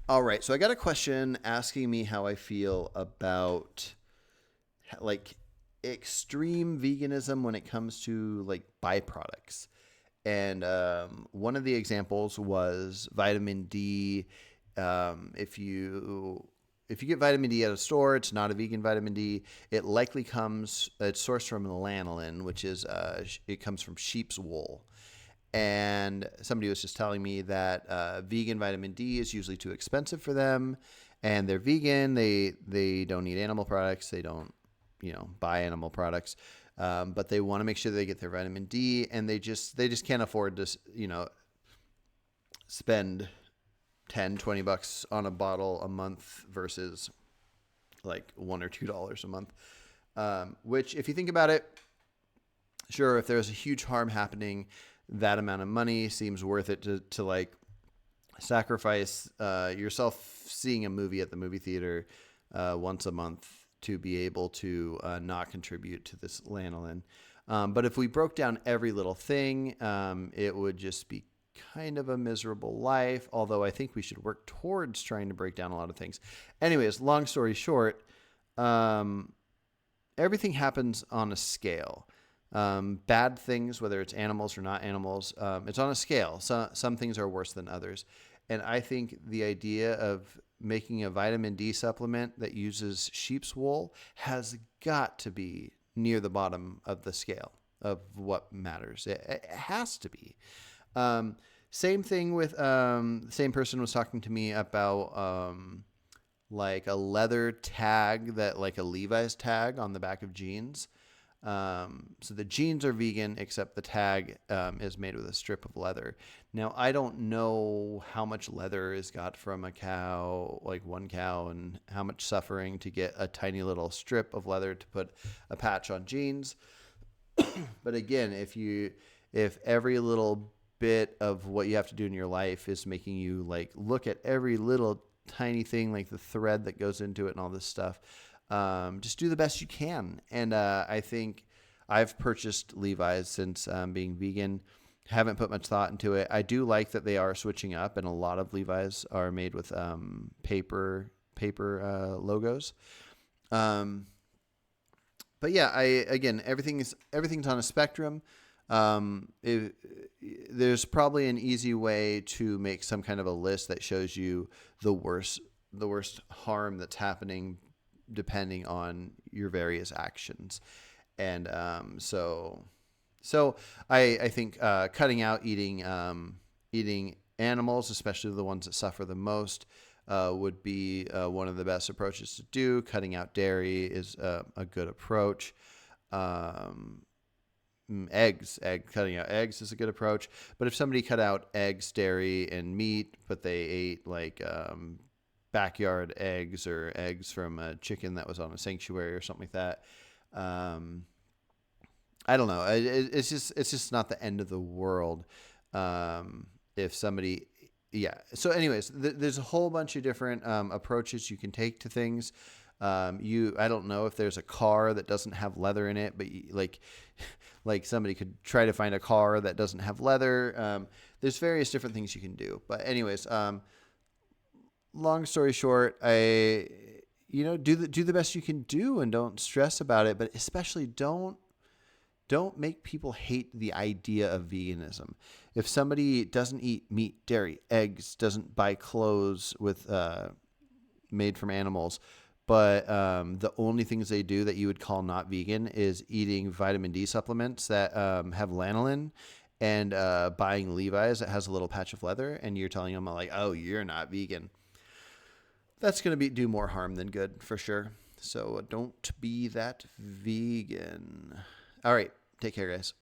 All right, so I got a question asking me how I feel about like extreme veganism when it comes to like byproducts. And one of the examples was vitamin D. If you get vitamin D at a store, it's not a vegan vitamin D. It likely comes. It's sourced from lanolin, which is it comes from sheep's wool. And somebody was just telling me that vegan vitamin D is usually too expensive for them, and they're vegan. They don't eat animal products. They don't buy animal products, but they want to make sure they get their vitamin D, and they just can't afford to spend 10-20 bucks on a bottle a month versus like $1 or $2 a month. Which, if you think about it, sure, if there's a huge harm happening, that amount of money seems worth it to like sacrifice yourself seeing a movie at the movie theater once a month to be able to not contribute to this lanolin. But if we broke down every little thing, it would just be kind of a miserable life, although I think we should work towards trying to break down a lot of things. Anyways, long story short, everything happens on a scale. Bad things, whether it's animals or not animals, it's on a scale. Some things are worse than others. And I think the idea of making a vitamin D supplement that uses sheep's wool has got to be near the bottom of the scale of what matters. It has to be. Same thing with, the same person was talking to me about like a leather tag, that like a Levi's tag on the back of jeans. So the jeans are vegan, except the tag is made with a strip of leather. Now, I don't know how much leather is got from a cow, like one cow, and how much suffering to get a tiny little strip of leather to put a patch on jeans. But again, if every little bit of what you have to do in your life is making you like look at every little tiny thing, like the thread that goes into it and all this stuff, just do the best you can. And I think I've purchased Levi's since being vegan. Haven't put much thought into it. I do like that they are switching up, and a lot of Levi's are made with paper logos. Um, but yeah, everything's on a spectrum. It, there's probably an easy way to make some kind of a list that shows you the worst harm that's happening depending on your various actions. And so I think cutting out eating animals, especially the ones that suffer the most, would be one of the best approaches to do. Cutting out dairy is a good approach. Cutting out eggs is a good approach. But if somebody cut out eggs, dairy, and meat, but they ate like backyard eggs or eggs from a chicken that was on a sanctuary or something like that, I don't know. It's just not the end of the world. If somebody, yeah. So, anyways, there's a whole bunch of different approaches you can take to things. I don't know if there's a car that doesn't have leather in it, but like somebody could try to find a car that doesn't have leather. There's various different things you can do. But anyways, long story short, do the best you can do and don't stress about it, but especially don't make people hate the idea of veganism. If somebody doesn't eat meat, dairy, eggs, doesn't buy clothes with made from animals, but the only things they do that you would call not vegan is eating vitamin D supplements that have lanolin, and buying Levi's that has a little patch of leather, and you're telling them like, oh, you're not vegan. That's going to do more harm than good for sure. So don't be that vegan. All right. Take care, guys.